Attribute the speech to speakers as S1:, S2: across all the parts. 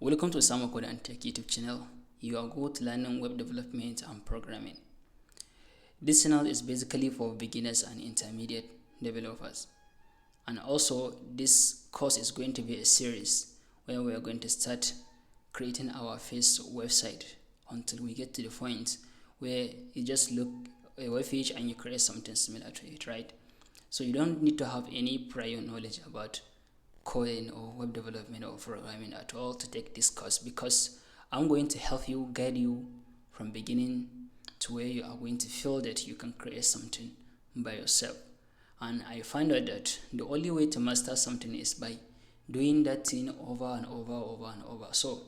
S1: Welcome to Summer Code and Tech YouTube channel. You are good learning web development and programming. This channel is basically for beginners and intermediate developers. And also, this course is going to be a series where we are going to start creating our first website until we get to the point where you just look a web page and you create something similar to it, right? So you don't need to have any prior knowledge about coding or web development or programming at all to take this course, because I'm going to help you, guide you from beginning to where you are going to feel that you can create something by yourself. And I find out that the only way to master something is by doing that thing over and over. So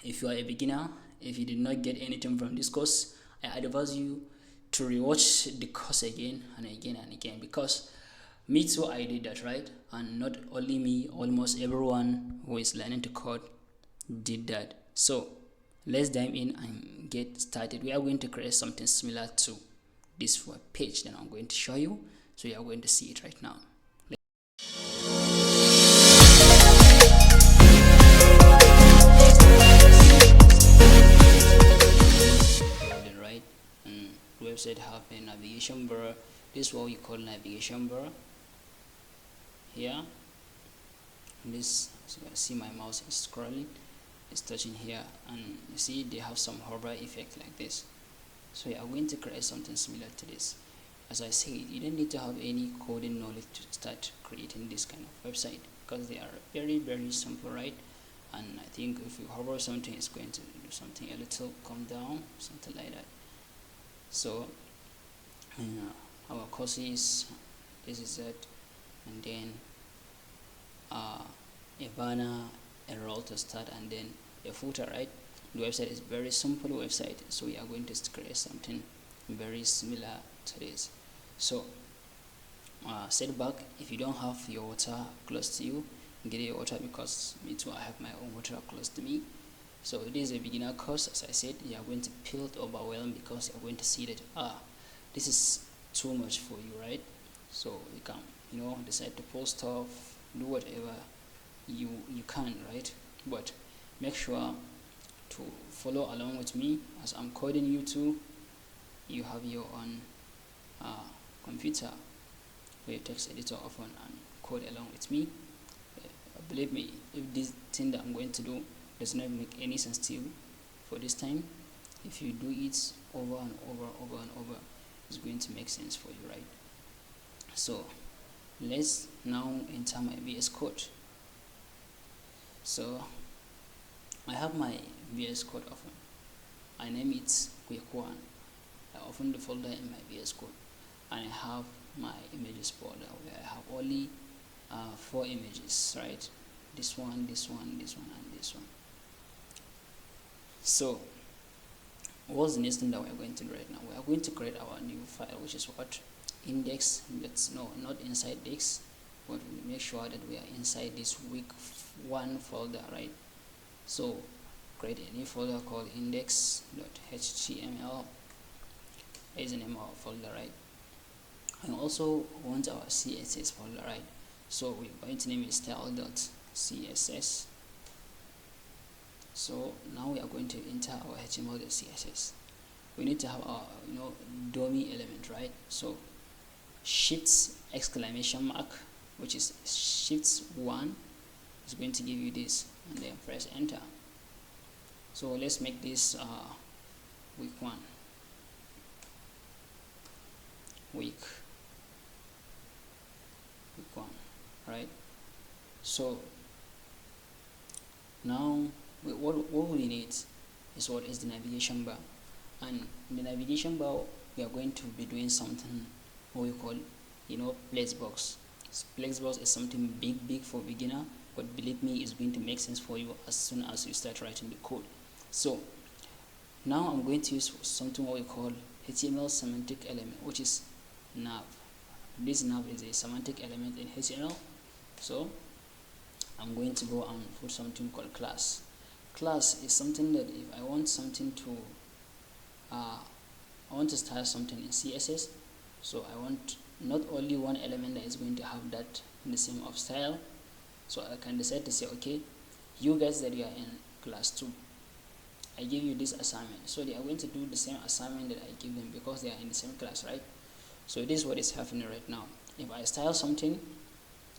S1: if you are a beginner, if you did not get anything from this course, I advise you to rewatch the course again and again, because me too, I did that, right? And not only me, almost everyone who is learning to code did that. So let's dive in and get started. We are going to create something similar to this web page that I'm going to show you. So you are going to see it right now. Right, and the website have a navigation bar. This is what we call navigation bar. Here, this, so you can see my mouse is scrolling, it's touching here, and you see they have some hover effect like this. So you are going to create something similar to this. As I said, you don't need to have any coding knowledge to start creating this kind of website, because they are very simple, right? And I think if you hover something, it's going to do something a little, come down, something like that. So our course is, this is it, and then a banner, a role to start, and then a footer, right? The website is very simple website, so we are going to create something very similar to this. So set back, if you don't have your water close to you, get your water, because me too, I have my own water close to me. So it is a beginner course. As I said, you are going to feel overwhelmed because you are going to see that this is too much for you, right? So you can, decide to post off, do whatever you can, right? But make sure to follow along with me as I'm coding. You too, you have your own computer where text editor open and code along with me. Believe me, if this thing that I'm going to do does not make any sense to you for this time, if you do it over and over, it's going to make sense for you, right? So let's now enter my VS Code. So I have my VS Code open. I name it Quick One. I open the folder in my VS Code, and I have my images folder where I have only 4 images, right? This one, and this one. So what's the next thing that we're going to do right now? We are going to create our new file, which is what? Index. That's not inside this, but we make sure that we are inside this week 1 folder, right? So create a new folder called index.html is the name of our folder, right? And also want our CSS folder, right? So we're going to name it style.css. So now we are going to enter our HTML and CSS. We need to have our dummy element, right? So shift exclamation mark, which is shift 1, is going to give you this, and then press enter. So let's make this week 1. Week 1, right? So now what we need is what is the navigation bar, and in the navigation bar we are going to be doing something what we call flexbox. Flexbox is something big for beginner, but believe me, it's going to make sense for you as soon as you start writing the code. So now I'm going to use something what we call HTML semantic element, which is nav. This nav is a semantic element in HTML. So I'm going to go and put something called class. Class is something that if I want something to I want to style something in CSS, so I want not only one element that is going to have that in the same of style. So I can decide to say, okay, you guys that you are in class 2, I give you this assignment, so they are going to do the same assignment that I give them because they are in the same class, right? So this is what is happening right now. If I style something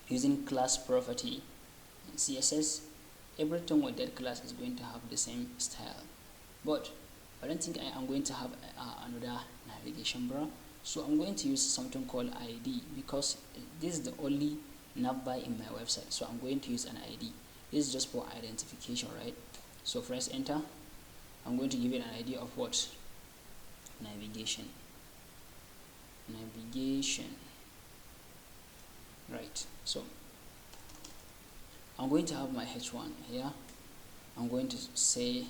S1: using class property in CSS, everything with that class is going to have the same style. But I don't think I am going to have another navigation bar, so I'm going to use something called ID because this is the only navbar in my website. So I'm going to use an ID. This is just for identification, right? So press enter. I'm going to give it an idea of what? Navigation, right? So I'm going to have my h1 here. I'm going to say,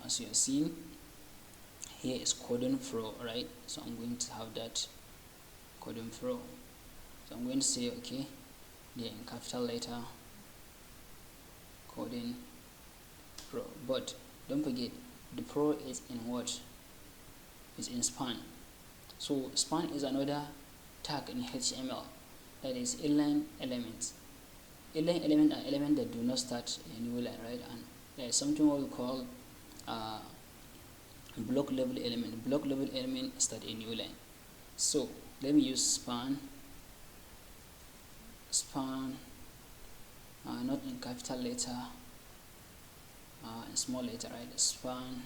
S1: as you are seeing here is coding flow, right? So I'm going to have that coding flow. So I'm going to say okay, there in capital letter, coding pro. But don't forget, the pro is in what? Is in span. So span is another tag in HTML, that is inline elements. Inline element are elements that do not start a new line, right? And there is something what we call block level element. Block level element start a new line. So let me use span, not in capital letter, in small letter, right? Span.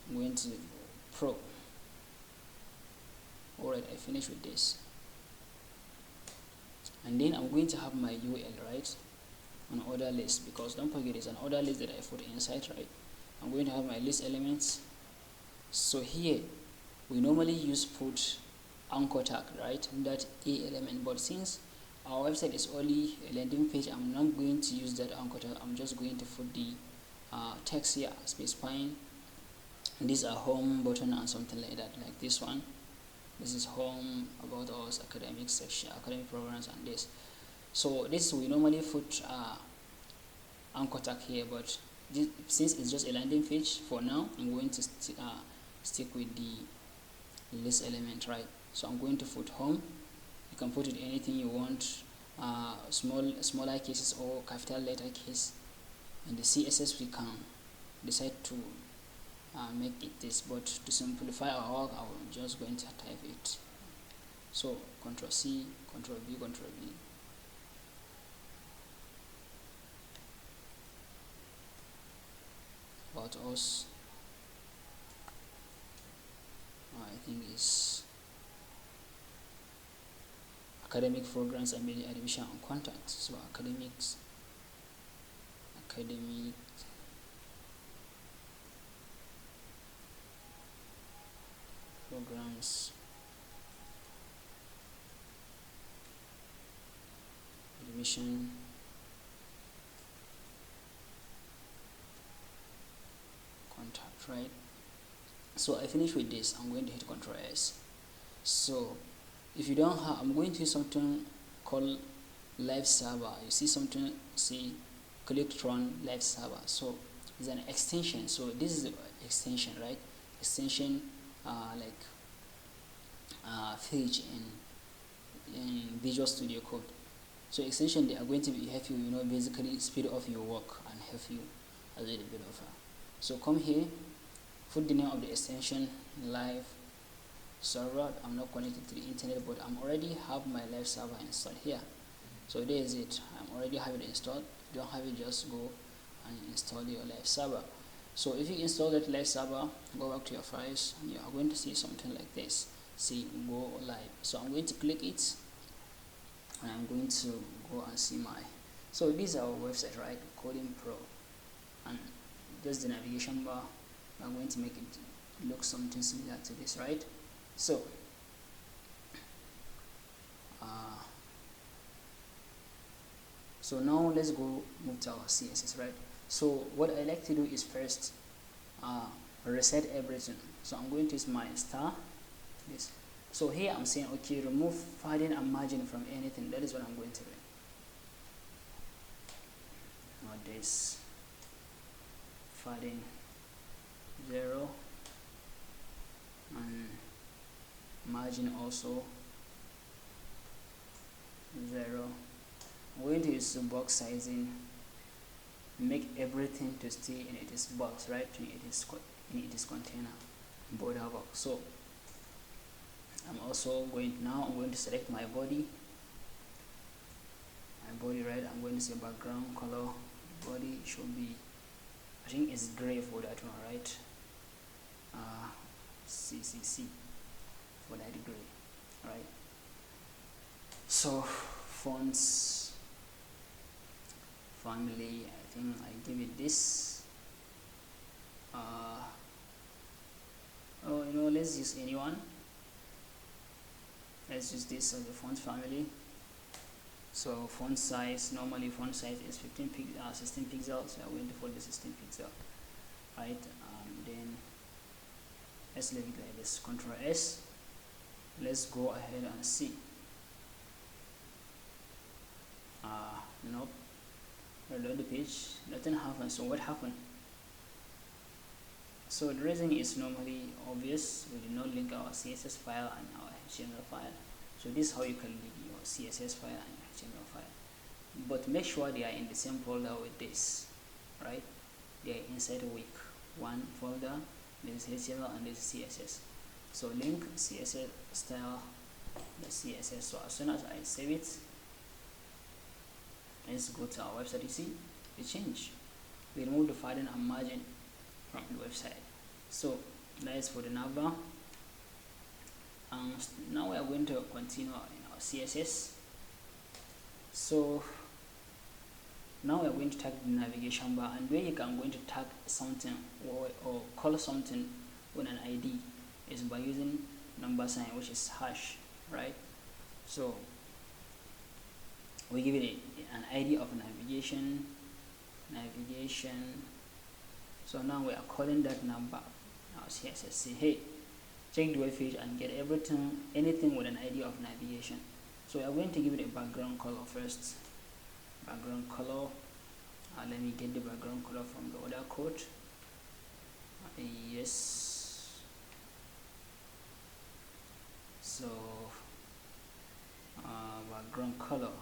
S1: I'm going to pro. Alright, I finished with this, and then I'm going to have my UL, right, on order list, because don't forget it's an order list that I put inside, right? I'm going to have my list elements. So here we normally use put anchor tag, right, that a element, but since our website is only a landing page, I'm not going to use that anchor tag. I'm just going to put the text here, specifying these are home button and something like that, like this one. This is home, about us, academic section, academic programs, and this. So this we normally put anchor tag here, but this, since it's just a landing page for now, I'm going to stick with the list element, right? So I'm going to put home. You can put it anything you want, smaller cases or capital letter case. And the CSS we can decide to make it this, but to simplify our work, I'm just going to type it. So Ctrl C, Ctrl V, Ctrl V. About us, I think it's academic programs and media admission and contact. So academic programs, admission, contact, right? So I finish with this. I'm going to hit Ctrl S. So if you don't have, I'm going to use something called live server. You see something, see Clicktron live server. So it's an extension. So this is the extension, right? Extension page in Visual Studio Code. So extension, they are going to be help you, basically speed up your work and help you as a developer. So come here, put the name of the extension live server. I'm not connected to the internet, but I'm already have my live server installed here. So there is it. I'm already have it installed. If you don't have it, just go and install your live server. So if you install that live server, go back to your files, and you are going to see something like this. See go live. So I'm going to click it, and I'm going to go and see my. So this is our website, right? Coding Pro, and just the navigation bar. I'm going to make it look something similar to this, right? So so now let's go move to our CSS, right? So what I like to do is first reset everything. So I'm going to use my star, this. So here I'm saying, okay, remove padding and margin from anything. That is what I'm going to do. Now this padding 0 and margin also 0. I'm going to use box sizing, make everything to stay in its box, right, in its container, border box. So I'm going to select my body, right. I'm going to say background color. Body should be, I think it's gray for that one, right? CCC for that gray, right? So fonts family, I think I give it this. Let's use anyone. Let's use this as the font family. So font size, normally font size is 16 pixels, so I'm going to put the 16 pixel, right? Then let's leave it like this. Control S. Let's go ahead and see. Nope. Reload the page. Nothing happened. So what happened? So the reason is normally obvious. We did not link our CSS file and our HTML file. So this is how you can link your CSS file and your HTML file. But make sure they are in the same folder with this, right? They are inside week 1 folder. This is HTML and this is CSS. So link CSS style the CSS. So as soon as I save it, let's go to our website. You see the change. We remove the padding and margin from the website. So that is for the navbar. Now we are going to continue in our CSS. So now we are going to tag the navigation bar, and where you can going to tag something or call something with an ID is by using number sign, which is hash, right? So we give it an ID of navigation. So now we are calling that number our CSS. Say, hey, check the web page and get anything with an ID of navigation. So we are going to give it a background color first. Background color. Let me get the background color from the other code. Yes. So background color.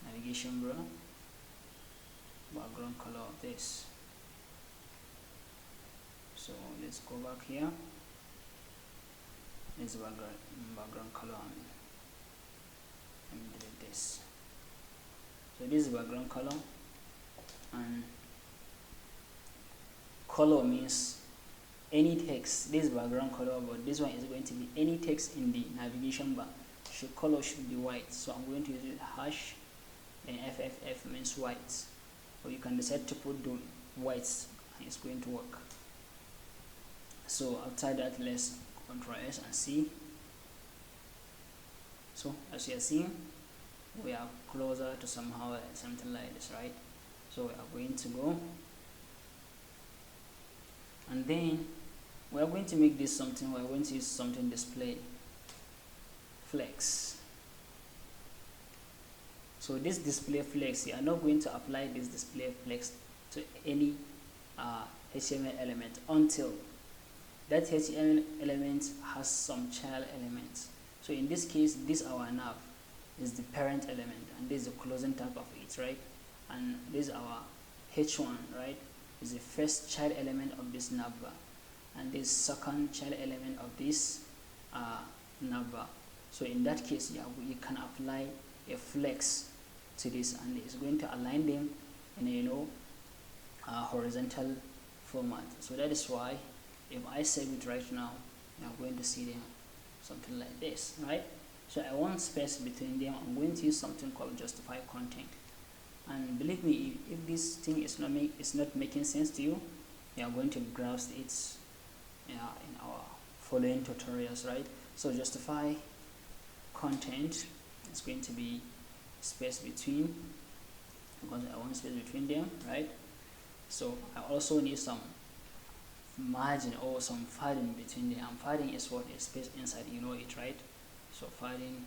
S1: Navigation bar. Background color of this. So let's go back here. This background color. Let me delete this. So this is background color, and color means any text. This is background color, but this one is going to be any text in the navigation bar. Color should be white. So I'm going to use hash, and FFF means white. Or you can decide to put the whites, and it's going to work. So after that, let's Control S and C. So as you are seeing, we are closer to somehow something like this, right? So we are going to go, and then we are going to make this something. We are going to use something display flex. So this display flex, you are not going to apply this display flex to any HTML element until that HTML element has some child elements. So in this case, this our nav is the parent element, and this is the closing tag of it, right? And this is our h1, right? Is the first child element of this navbar, and this second child element of this navbar. So in that case, you can apply a flex to this, and it's going to align them in a horizontal format. So that is why if I save it right now, you are going to see them something like this, right? So I want space between them. I'm going to use something called justify content. And believe me, if this thing is not making sense to you, you are going to grasp it in our following tutorials, right? So justify content is going to be space between, because I want space between them, right? So I also need some margin or some padding between them, and padding is what is space inside, you know it, right? So padding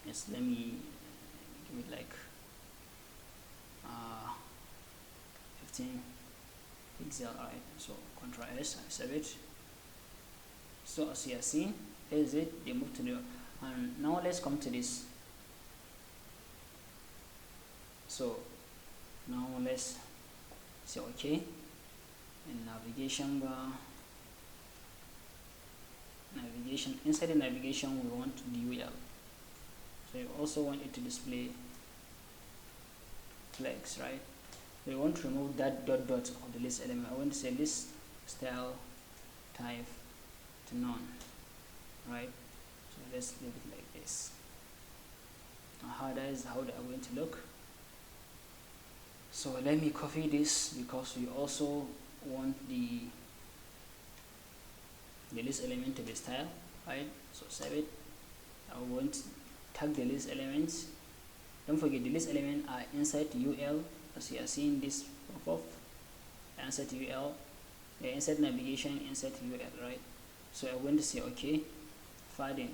S1: is, let me give it like 15 pixel, alright? So Ctrl S, I save it. So as you are seeing, is it they move to the And now let's come to this. So now let's say okay, and navigation bar, navigation, inside the navigation we want the UL, so you also want it to display flags, right? So you want to remove that dot of the list element. I want to say list style type to none, right? So let's leave it like this. Now how that is how they are going to look. So let me copy this, because we also want the list element to be style, right? So save it. I want to tag the list elements. Don't forget the list element are inside UL, as you are seeing this pop-up, inside UL, inside navigation, inside UL, right? So I'm going to say okay, padding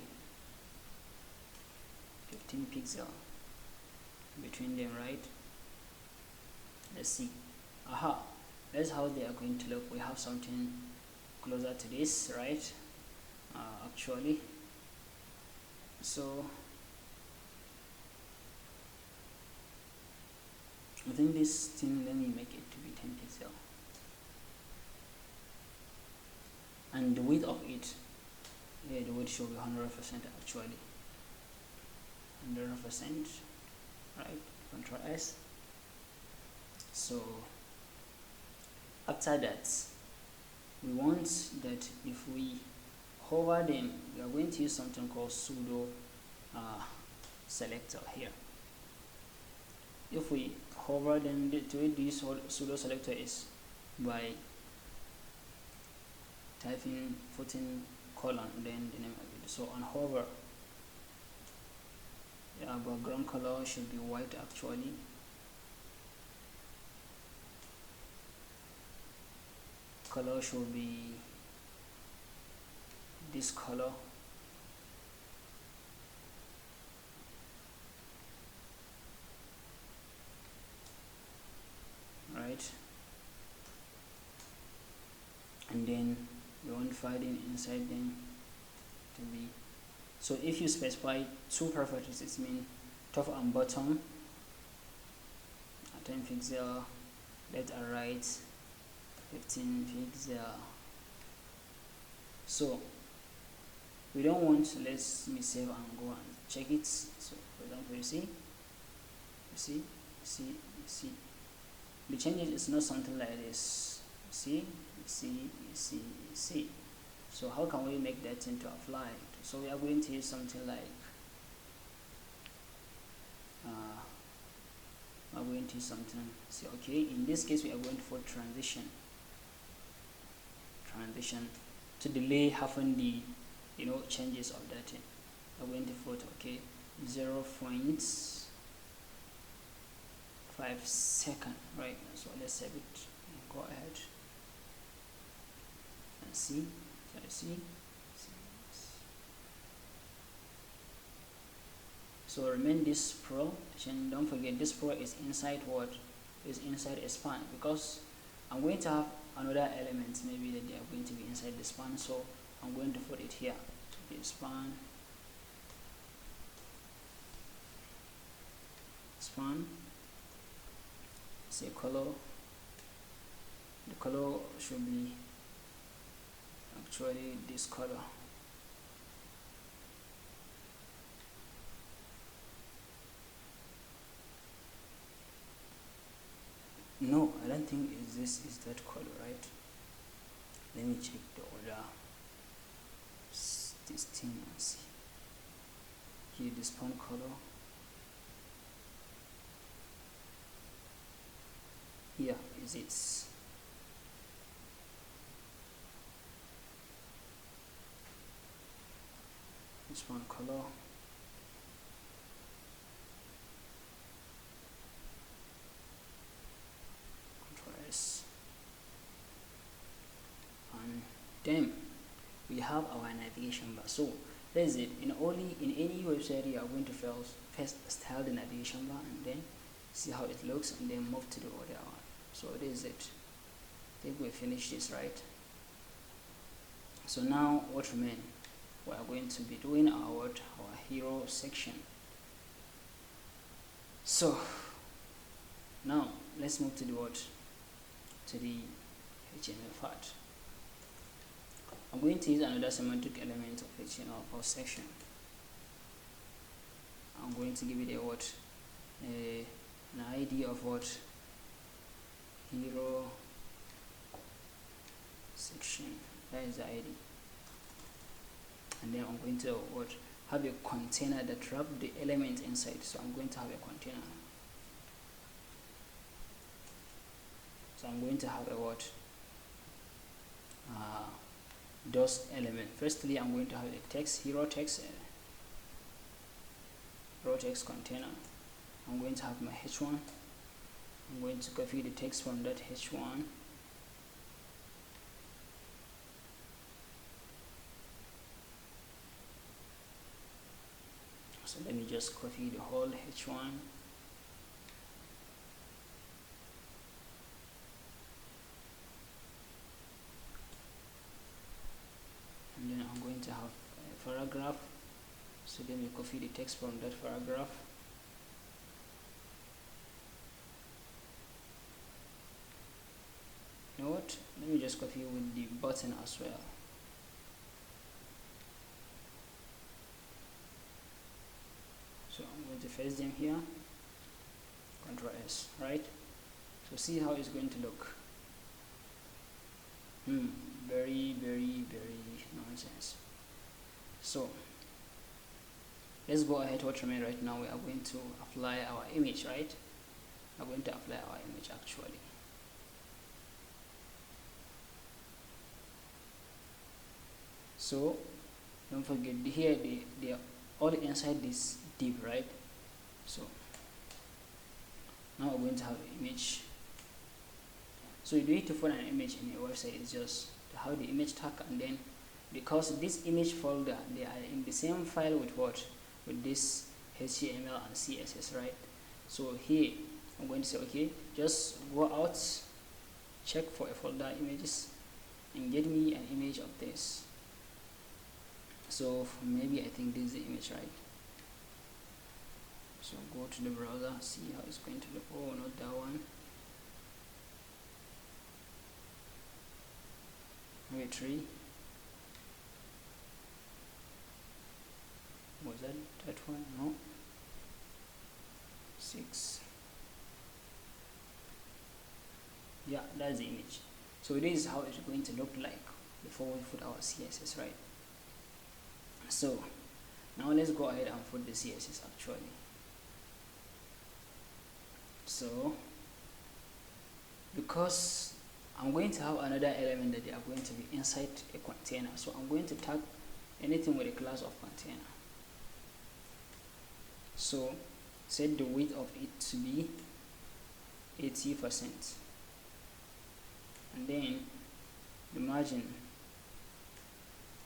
S1: 15 pixel between them, right? Let's see. Aha, that's how they are going to look. We have something closer to this, right? Actually, so I think this thing, let me make it to be 10 pixel, and the width of it, yeah, the width should be 100% actually, 100%, right? Control S. So after that, we want that if we hover them, we are going to use something called pseudo selector here. If we hover them, the way this pseudo selector is by putting colon, then the name of it. So on hover, background color should be white actually. Color should be this color. Right, and then we want padding inside them to be, so if you specify two properties, it means top and bottom, 10 pixel, left and right 15 pixel. So we don't want, let me save and go and check it. So for example, you see the changes is not something like this. See. So how can we make that thing to apply? So we are going to use something like say okay, in this case we are going for transition to delay having the changes of that thing. I'm going to put okay 0.5 seconds, right? So let's save it and go ahead and see. So I see. So remain this pro, and don't forget this pro is inside what is inside a span, because I'm going to have another element maybe that they are going to be inside the span, so I'm going to put it here, the span, say color. The color should be actually this color. No, I don't think this is that color, right? Let me check the order. This thing and see. Here, the spawn color. Here is it. This one color. And then we have our navigation bar. So that is it. In any website, you are going to first style the navigation bar and then see how it looks and then move to the other one. So that is it. I think we finished this, right? So now what remains? we are going to be doing our hero section. So now let's move to the HTML part. I'm going to use another semantic element of HTML for section. I'm going to give it an ID of hero section. That is the ID. And then I'm going to have a container that wraps the element inside. So I'm going to have a container. So I'm going to have a those element. Firstly, I'm going to have a text, hero text container. I'm going to have my h1. I'm going to copy the text from that h1. So let me just copy the whole h1. And then I'm going to have a paragraph. So let me copy the text from that paragraph. You know what? Let me just copy with the button as well. So I'm going to paste them here. Ctrl S, right? So see how it's going to look. Very nonsense. So let's go ahead. What remains right now, we are going to apply our image, right? We're going to apply our image actually. So don't forget here they are all inside this div, right? So now we're going to have an image. So you need to put an image in your website. It's just to have the image tag, and then because this image folder, they are in the same file with this HTML and CSS, right? So here I'm going to say, okay, just go out, check for a folder images, and get me an image of this. So maybe I think this is the image, right? So go to the browser, see how it's going to look. Oh, not that one. Maybe 3. Was that one? No. 6. Yeah, that's the image. So this is how it's going to look like before we put our CSS, right? So now let's go ahead and put the CSS actually. So because I'm going to have another element that they are going to be inside a container, so I'm going to tag anything with a class of container. So set the width of it to be 80%, and then the margin,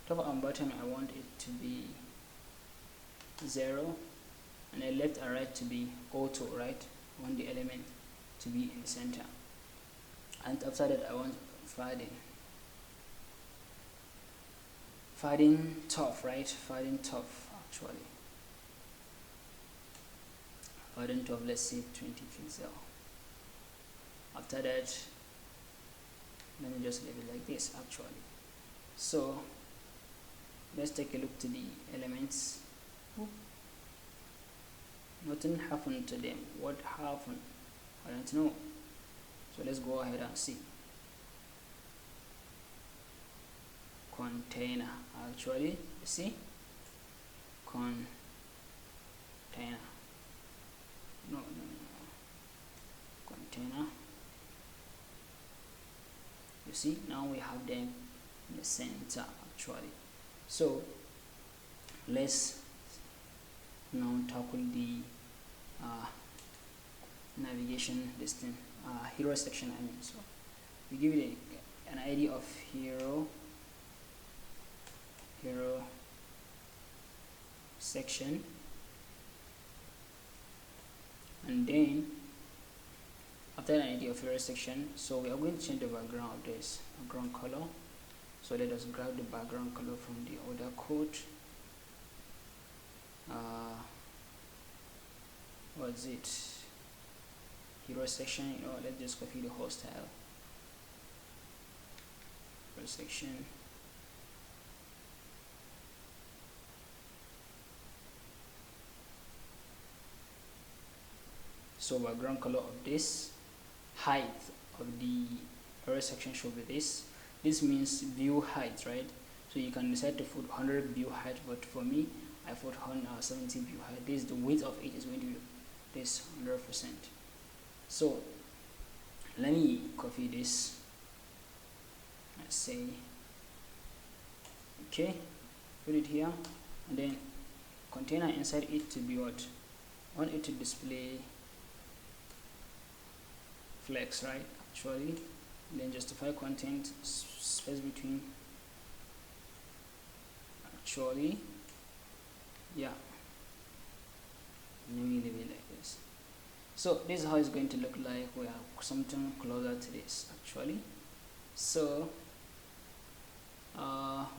S1: top and bottom, I want it to be 0, and then left and right to be auto, right? I want the element to be in the center, and after that I want padding top, right? Padding top actually. Padding top, let's say 20 pixel. After that, let me just leave it like this actually. So let's take a look to the elements. Nothing happened to them. What happened? I don't know. So let's go ahead and see. Container actually, you see? Container. No. Container. You see, now we have them in the center actually. So let's now tackle the navigation hero section. I mean, so we give it an ID of hero section, and then after an ID of hero section, so we are going to change the background of this background color. So let us grab the background color from the other code. What's it? Hero section. Let's just copy the whole style. Hero section. So background color of this, height of the hero section should be this. This means view height, right? So you can decide to put 100 view height, but for me I put 170 view height. This, the width of it is going to be this 100%. So let me copy this. Let's say okay, put it here, and then container inside it to be what? I want it to display flex, right? Actually, then justify content, space between. Actually, yeah, let me leave it like this. So this is how it's going to look like. We are something closer to this actually. So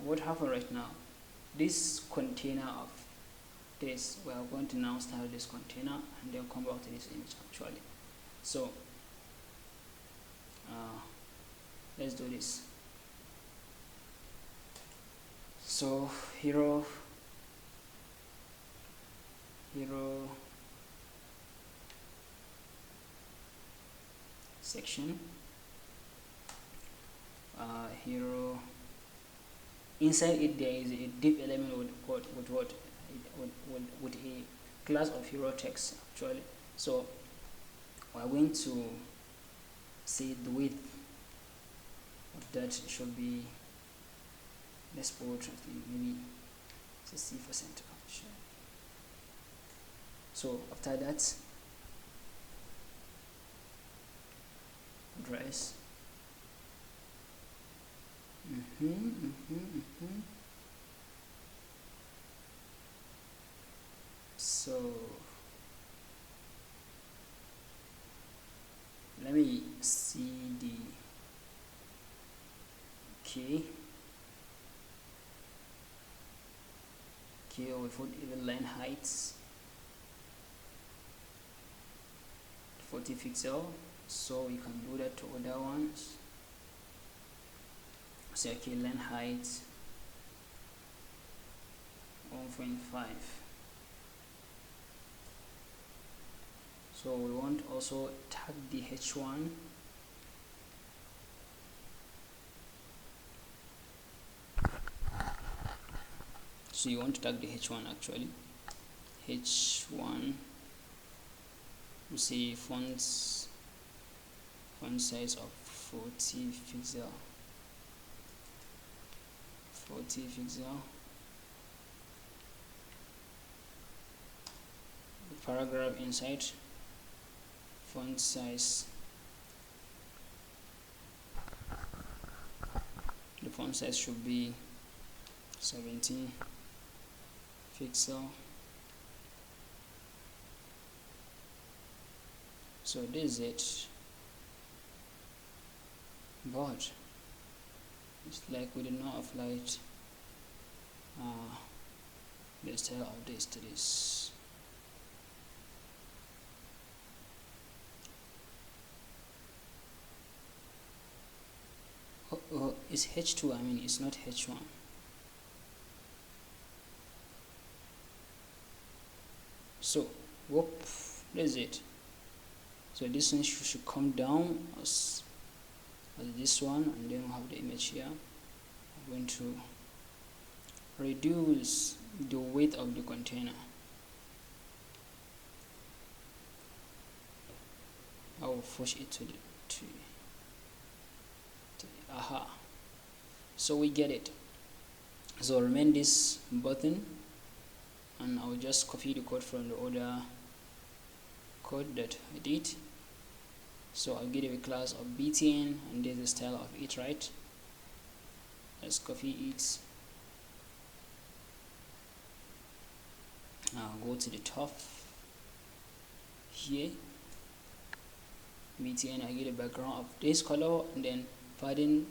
S1: what happened right now, this container of this, we are going to now style this container and then come back to this image actually. So let's do this. So hero section, hero, inside it there is a div element with a class of hero text actually. So we're going to say the width of that should be, let's put maybe 60% actually. So after that, address. So let me see the okay, we put even line heights 40 pixel, so you can do that to other ones. So okay, line height 1.5. So we want also tag the h1. So you want to tag the h1 actually. h1, we say font size of 40 pixel. 40 pixel. The paragraph inside, font size, the font size should be 17 pixel. So this is it, but it's like we did not apply it the style of this to this. It's h2, I mean it's not h1. So whoop, that's it. So this one should come down as this one, and then we have the image here. I'm going to reduce the width of the container. I will push it to the aha. So we get it. So remain this button, and I will just copy the code from the other code that I did. So I'll give it a class of btn, and there's the style of it, right? Let's copy it. Now go to the top here, btn, I get a background of this color, and then padding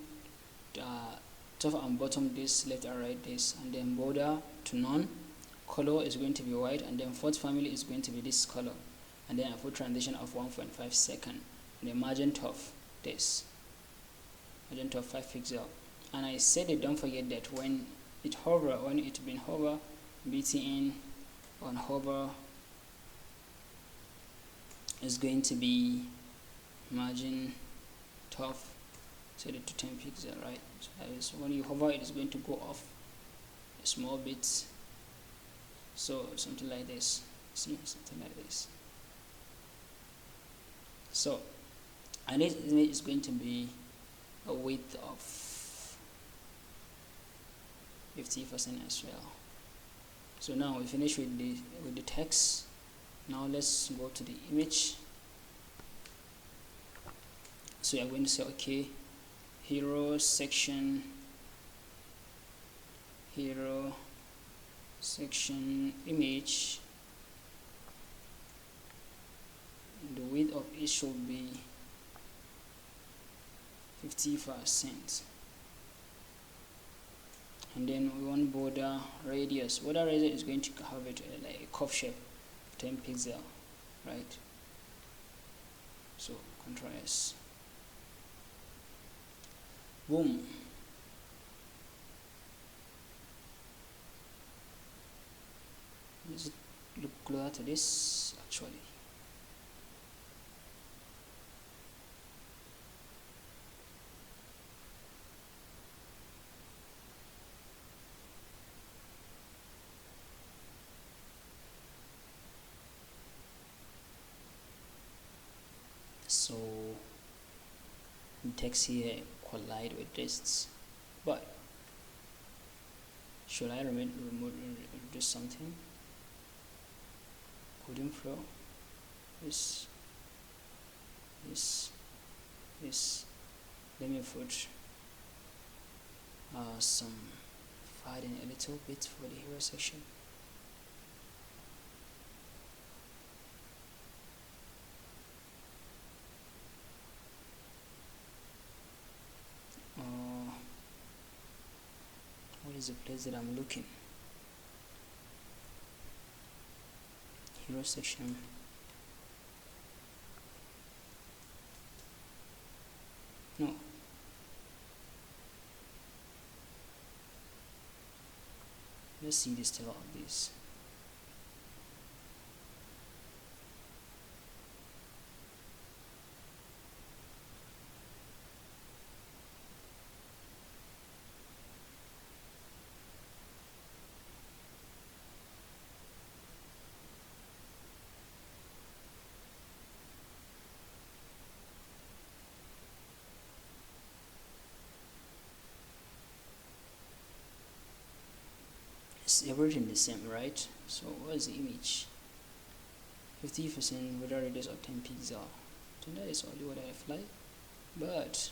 S1: top and bottom this, left and right this, and then border to none, color is going to be white, and then fourth family is going to be this color, and then I put transition of 1.5 second, and the margin of this, margin of 5 pixel. And I said it, don't forget that when it been hover, btn on hover is going to be margin of, set it to 10 pixel, right? So when you hover, it is going to go off a small bit, so something like this. See, something like this. So, and this image is going to be a width of 50% as well. So now we finish with the text. Now let's go to the image. So you're going to say, okay, hero section image, the width of it should be 50%, and then we want border radius. Border radius is going to have it like a curve shape, 10 pixel, right? So Ctrl S, boom. Let's look closer to this actually. So the text here collide with this, but should I reduce something? Coding flow, this, let me put some padding a little bit for the hero section. What is the place that I'm looking? Hero section. No. Let's see the style of this. It's everything the same, right? So what is the image? 50% with a radius of 10 pixel. So that is only what I apply. But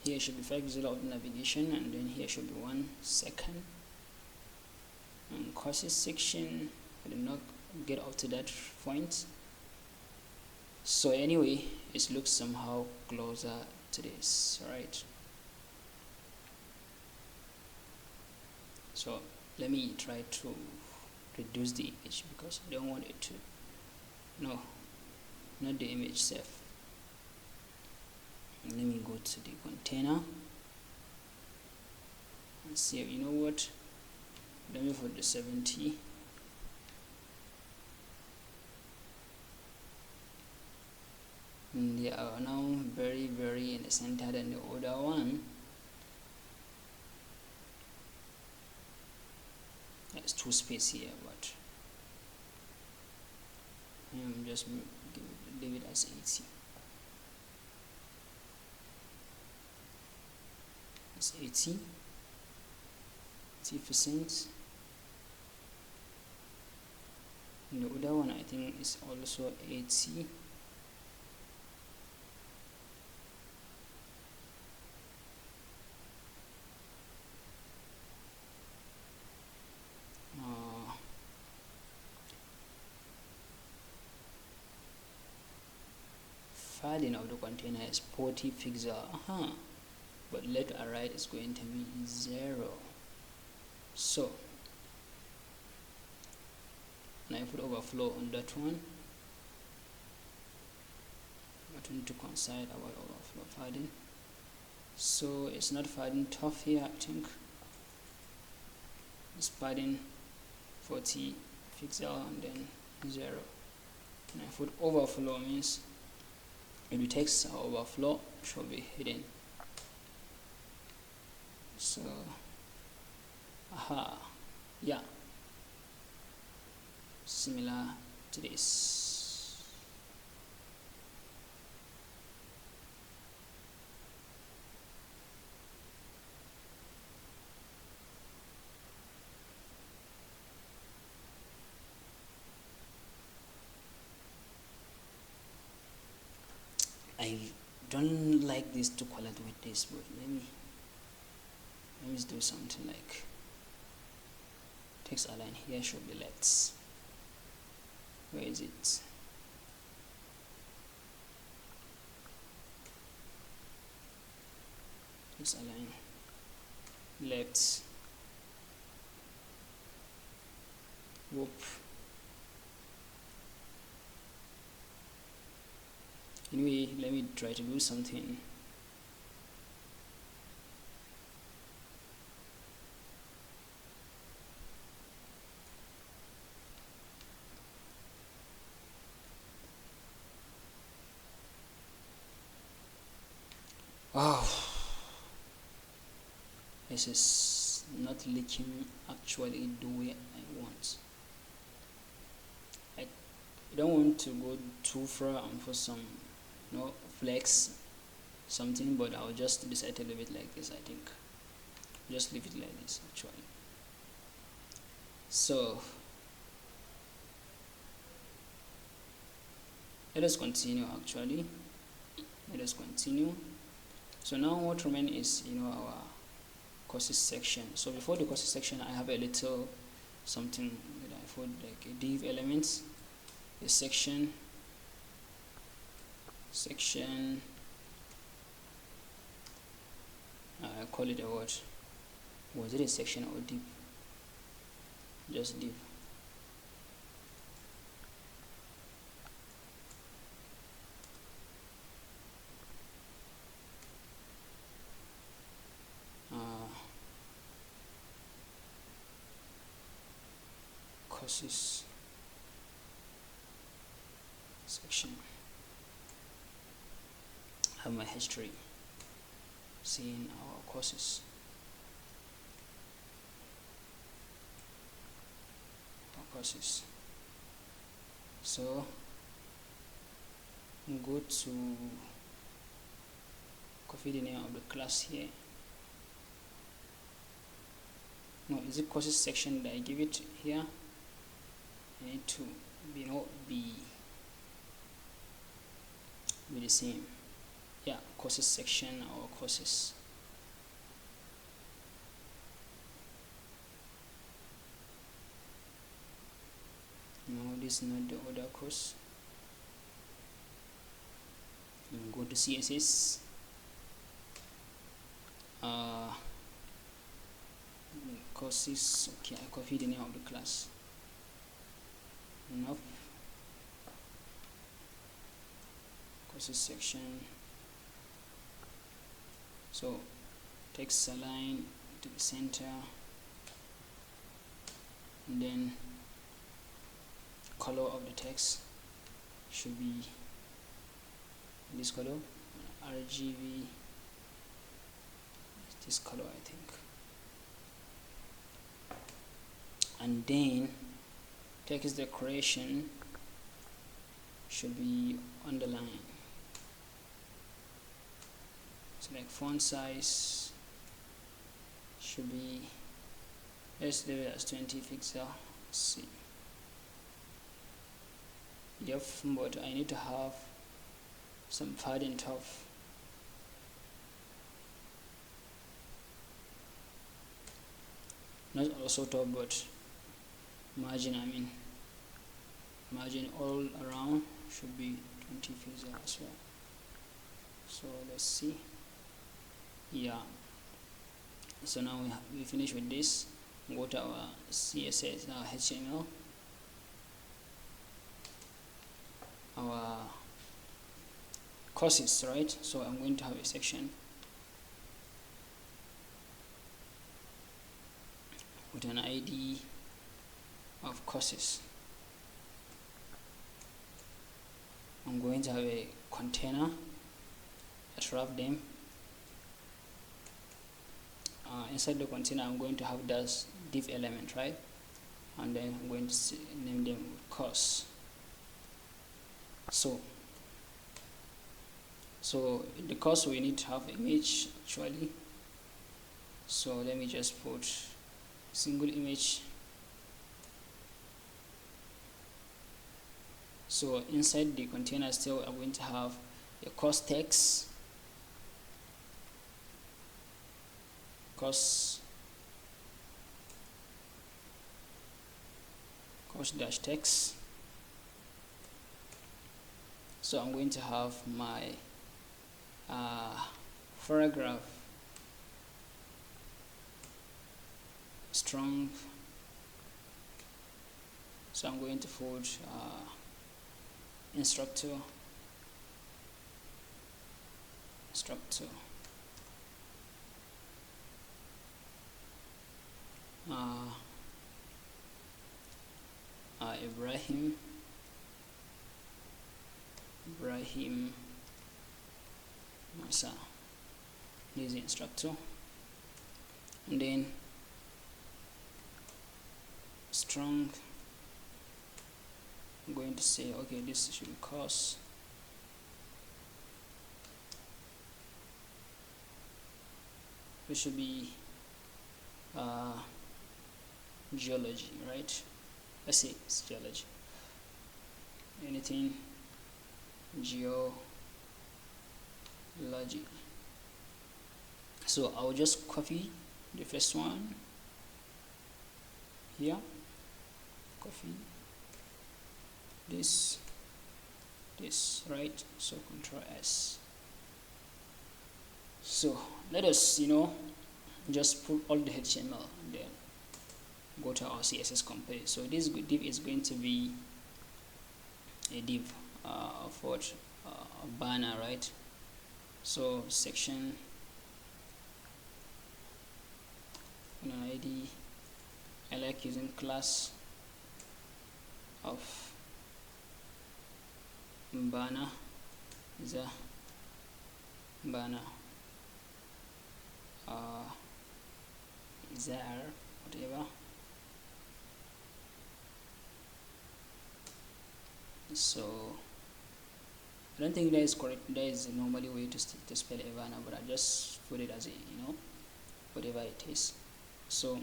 S1: here should be 5 pixel of navigation, and then here should be 1 second. And courses section, I did not get up to that point. So anyway, it looks somehow closer to this, right? So let me try to reduce the image because I don't want it to, no, not the image itself. Let me go to the container and see, you know what, let me put the 70. And they are now very in the center than the other one. There's two space here, but I'm just leave it as 80. It's 80%. And the other one I think is also 80. Padding of the container is 40 pixel. but left and right is going to be 0. So now I put overflow on that one, but we need to consider about overflow padding. So it's not padding tough here, I think it's padding 40 pixel and then 0. And I put overflow means if the text overflow should be hidden. So yeah, similar to this. I don't like this to collide with this, but let me do something like text align here should be left. Where is it? Text align left. Whoop. Anyway, let me try to do something. Wow, this is not letting me actually do what I want. I don't want to go too far and for some flex something, but I'll just decide to leave it like this. I think just leave it like this actually. So let us continue actually. Let us continue. So now what remains is our courses section. So before the courses section, I have a little something that I put like a div elements, a section, I call it a what? Was it a section or div? Just div. Courses section. I have my history, seeing our courses. So go to copy the name of the class here. No, is it courses section that I give it here? I need to be the same. Yeah, courses section or courses. No, this is not the other course. And go to CSS. Courses. Okay, I copy the name of the class. Nope. Courses section. So text align to the center, and then color of the text should be this color, RGB, this color I think, and then text decoration should be underlined. So like font size should be, let's leave it as 20 pixel. Let's see. Yep, but I need to have some padding top. Not also top, but margin, margin all around should be 20 pixel as well. So let's see. Yeah, so now we finish with this. Go to our CSS, HTML, our courses, right? So I'm going to have a section with an ID of courses. I'm going to have a container that wrap them. Inside the container I'm going to have this div element, right? And then I'm going to name them course. So in the course we need to have image actually. So let me just put single image. So inside the container still I'm going to have a course text, course dash text. So I'm going to have my paragraph strong. So I'm going to put instructor Ibrahim Masa is the instructor, and then strong. I'm going to say okay, this should be course. It should be geology, right? Let's say it's geology. Anything geology. So I'll just copy the first one here, copy this, right? So Control S. So let us just put all the HTML and then go to our CSS compare. So this div is going to be a div of what a banner, right? So section ID. I like using class of banner is a banner there, whatever. So I don't think that is correct. There is a normally way to spell a banner, but I just put it as a whatever it is. So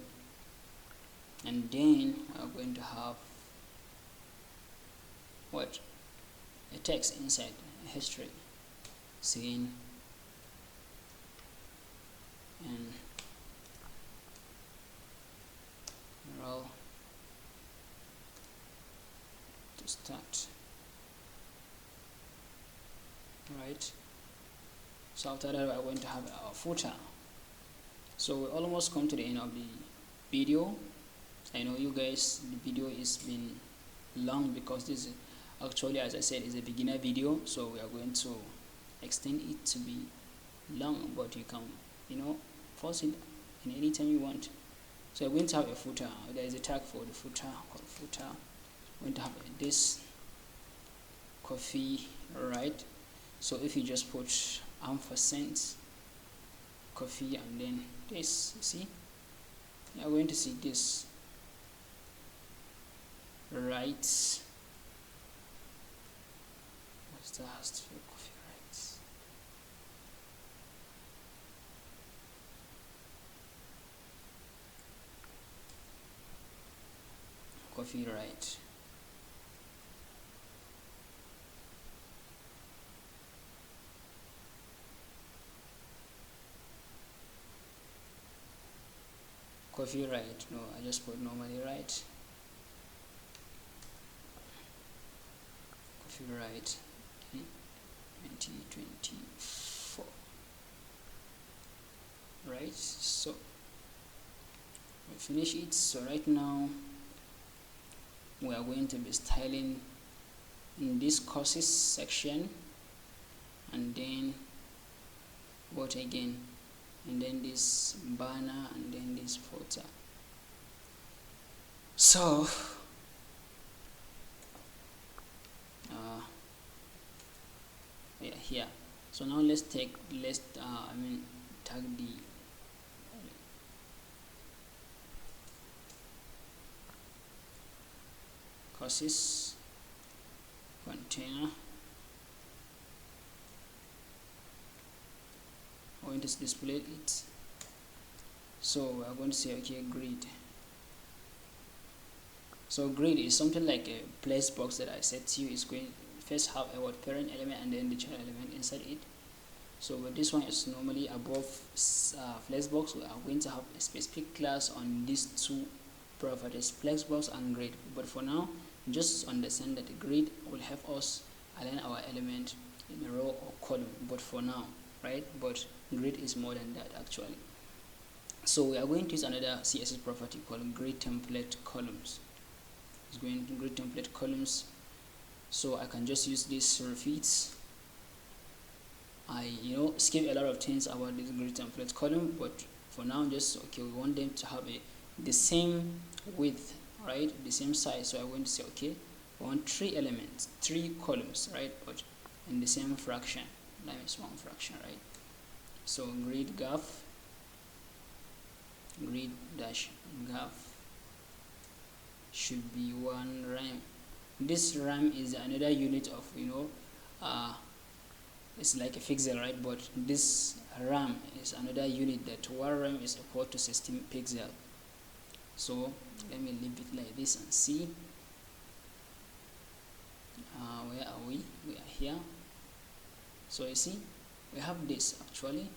S1: and then I'm going to have what, a text inside, a history, scene, and roll to start, right? So after that we're going to have our footer. So we almost come to the end of the video. I know you guys, the video is been long because this is actually, as I said, is a beginner video, so we are going to extend it to be long, but you can force it in any time you want. So we're going to have a footer. There is a tag for the footer called footer. We're going to have this coffee, right? So if you just put ampersand coffee and then this, you see, you're going to see this, right? What's the last for coffee, right? Coffee, right? Coffee, right? No, I just put normally, right? Coffee, right? 2024. right? So we finish it. So right now we are going to be styling in this courses section, and then what again, and then this banner, and then this footer. So yeah, here. So now let's tag the courses container. I'm going to display it. So we are going to say okay, grid. So grid is something like a place box that I said to you is going first have a word parent element and then the child element inside it. So but this one is normally above flexbox. We are going to have a specific class on these two properties, flexbox and grid. But for now, just understand that the grid will help us align our element in a row or column. But for now, right? But grid is more than that actually. So we are going to use another CSS property called grid template columns. It's going to grid template columns. So I can just use this repeats. I skip a lot of things about this grid template column, but for now just okay, we want them to have the same width, right, the same size. So I'm going to say okay, we want 3 elements, 3 columns, right, but in the same fraction. That means 1 fraction, right? So grid graph, grid dash graph should be 1 rem. This rem is another unit of it's like a pixel, right? But this RAM is another unit that 1 RAM is equal to 16 pixel. So let me leave it like this and see. Where are we? We are here. So you see, we have this actually.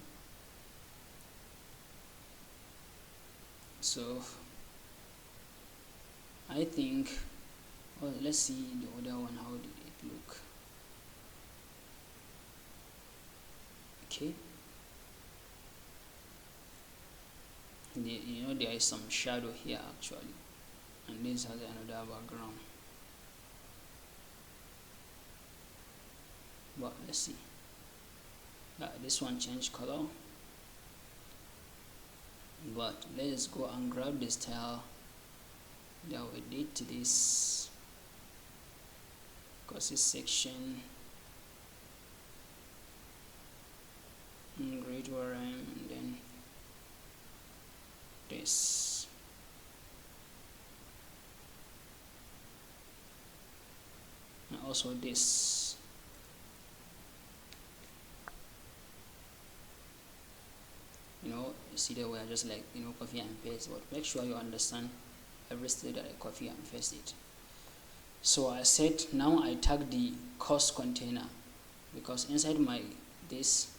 S1: So I think, well, let's see the other one. How did it look? Okay, there is some shadow here actually, and this has another background, but let's see. This one changed color, but let's go and grab the style that we did to this courses section. Grid where I am, and then this. And also this. You see that we are just like copy and paste, but make sure you understand every step that I copy and paste it. So I said now I tag the course container, because inside my this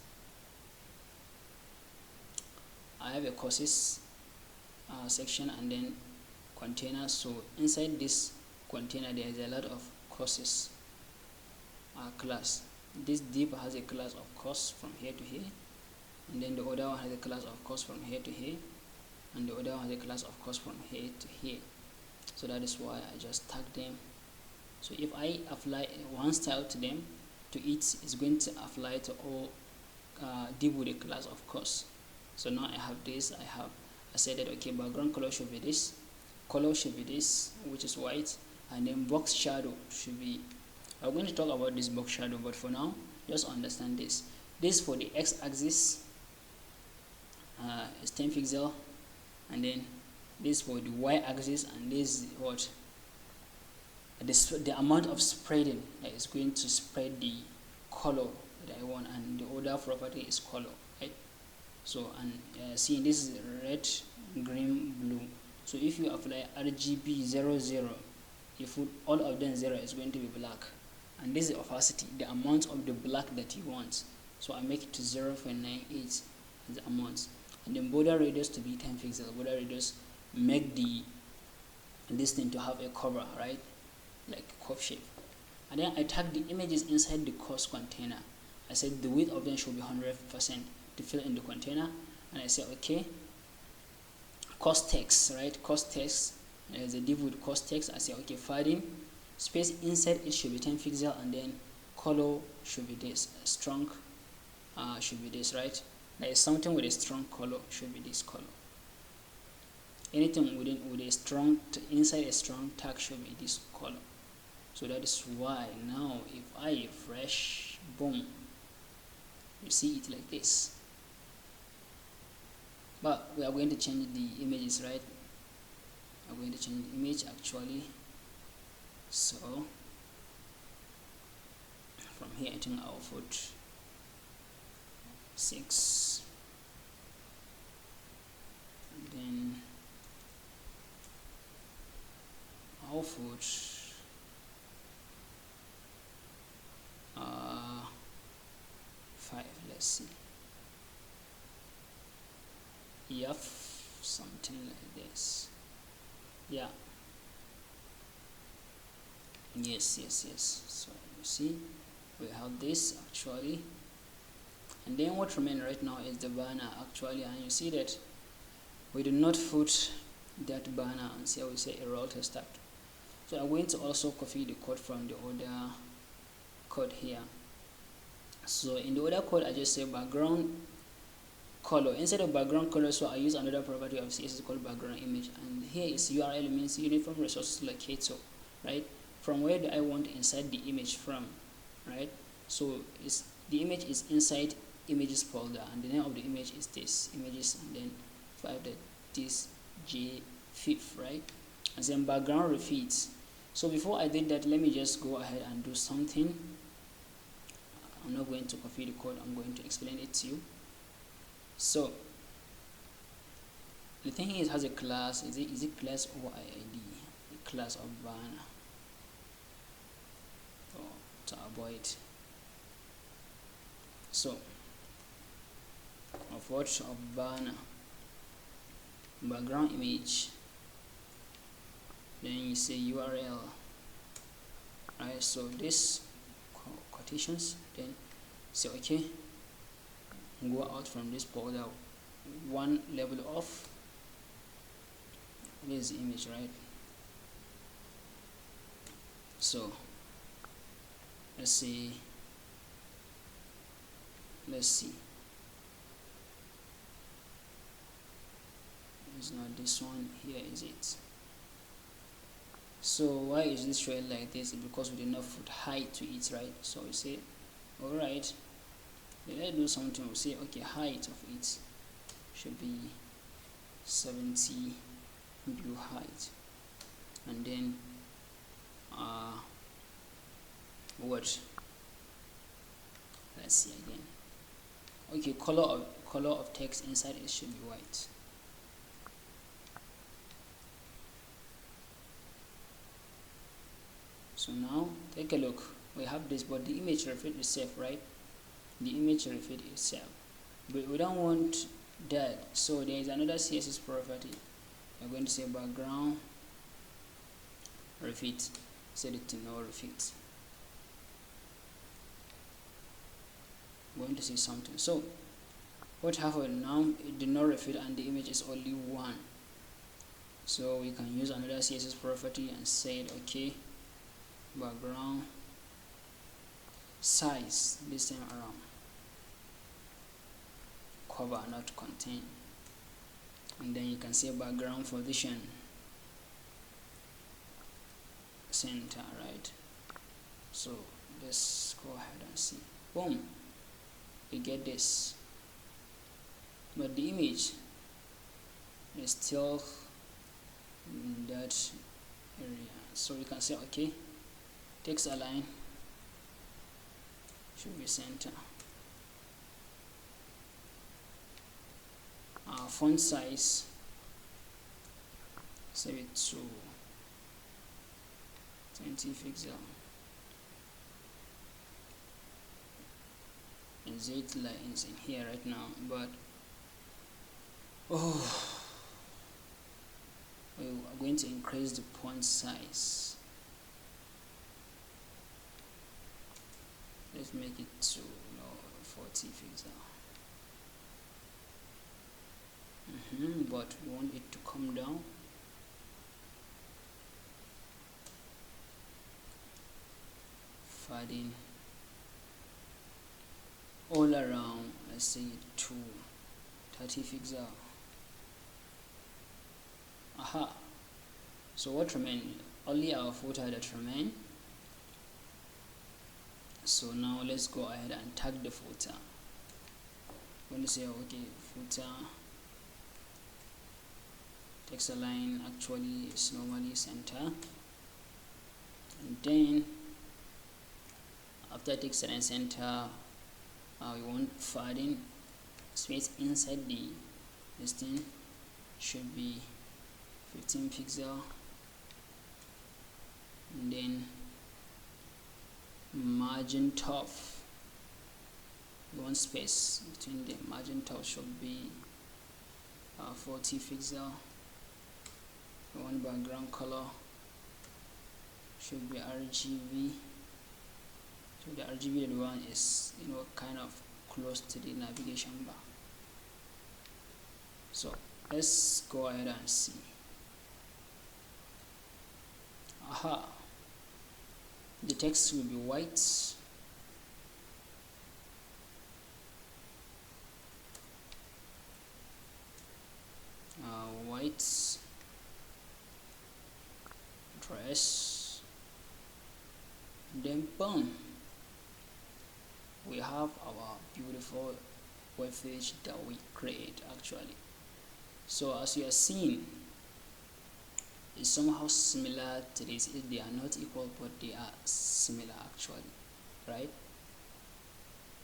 S1: I have a courses section and then container. So inside this container there is a lot of courses class. This div has a class of course from here to here, and then the other one has a class of course from here to here, and the other one has a class of course from here to here. So that is why I just tag them. So if I apply one style to them, to it is going to apply to all div with a class of course. So now I have this. I said that okay, background color should be this, color should be this, which is white, and then box shadow should be. I'm going to talk about this box shadow, but for now just understand this. This for the x-axis is 10 pixel, and then this for the y-axis, and this is what the amount of spreading that is going to spread the color that I want, and the other property is color, right? So and see, this is red, green, blue. So if you apply RGB 00, if all of them 0, is going to be black, and this is opacity, the amount of the black that you want. So I make it to 0.98 as the amount, and then border radius to be 10 pixels. Border radius make this thing to have a cover, right, like curve shape. And then I tag the images inside the course container. I said the width of them should be 100% to fill in the container, and I say okay, cost text, right? Cost text, there's a div with cost text. I say okay, padding, space inside it should be 10 pixel, and then color should be this, strong should be this, right? There is something with a strong color should be this color. Anything with a strong inside a strong tag should be this color. So that is why now if I refresh, boom, you see it like this. But we are going to change the images, right? I'm going to change the image actually. So from here I think I'll put 6, and then I'll put 5, let's see. Yep, something like this. Yeah, yes. So you see we have this actually, and then what remains right now is the banner actually, and you see that we do not put that banner, and see how we say a roll to start. So I'm going to also copy the code from the other code here. So in the other code I just say background color. Instead of background color, so I use another property of CSS called background image, and here is URL, means uniform resource locator, right? From where do I want to insert the image from, right? So it's the image is inside images folder, and the name of the image is this images, and then 5 that this j5, right? And then background refits. So before I did that, let me just go ahead and do something. I'm not going to copy the code, I'm going to explain it to you. So the thing is, has a class, is it class or ID? A class of banner, to avoid. So of what? Of banner, background image, then you say URL, right? So this quotations, then say okay, go out from this folder one level off. This is the image, right? So let's see, it's not this one here, is it? So why is this showing like this? Because we did not put height to it, right? So we say alright, let's do something. We say okay, height of it should be 70 blue height, and then what, let's see again. Okay, color of text inside it should be white. So now take a look, we have this, but the image refit itself, right? The image refit itself, but we don't want that. So there is another CSS property. We're going to say background refit, set it to no refit. I'm going to say something. So what happened now? It did not refit and the image is only 1. So we can use another CSS property and say okay, background size this time around, cover not contain, and then you can say background position center, right? So let's go ahead and see, boom, you get this, but the image is still in that area. So you can say okay, text align should be center, font size save it to 20 pixel, and Z lines in here right now, but we are going to increase the font size. Let's make it to 40 pixel. but we want it to come down. Fading all around, let's say to 30 pixel. So what remain? Only our footer that remain. So now let's go ahead and tag the footer. I'm going to say okay, footer text align actually is normally center, and then after text align center, we want fading space inside the listing should be 15 pixel, and then margin top, one space between the margin top should be 40 pixel. One background color should be RGB. So the RGB one is kind of close to the navigation bar. So let's go ahead and see. The text will be white. White dress, then boom, we have our beautiful web page that we create actually. So as you are seeing, it's somehow similar to this. They are not equal, but they are similar actually, right?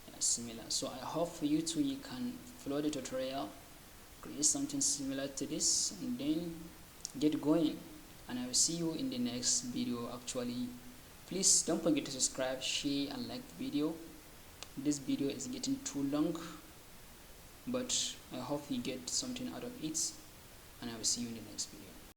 S1: They are similar. So I hope for you too, you can follow the tutorial, create something similar to this, and then get going. And I will see you in the next video actually. Please don't forget to subscribe, share and like the video. This video is getting too long, but I hope you get something out of it, and I will see you in the next video.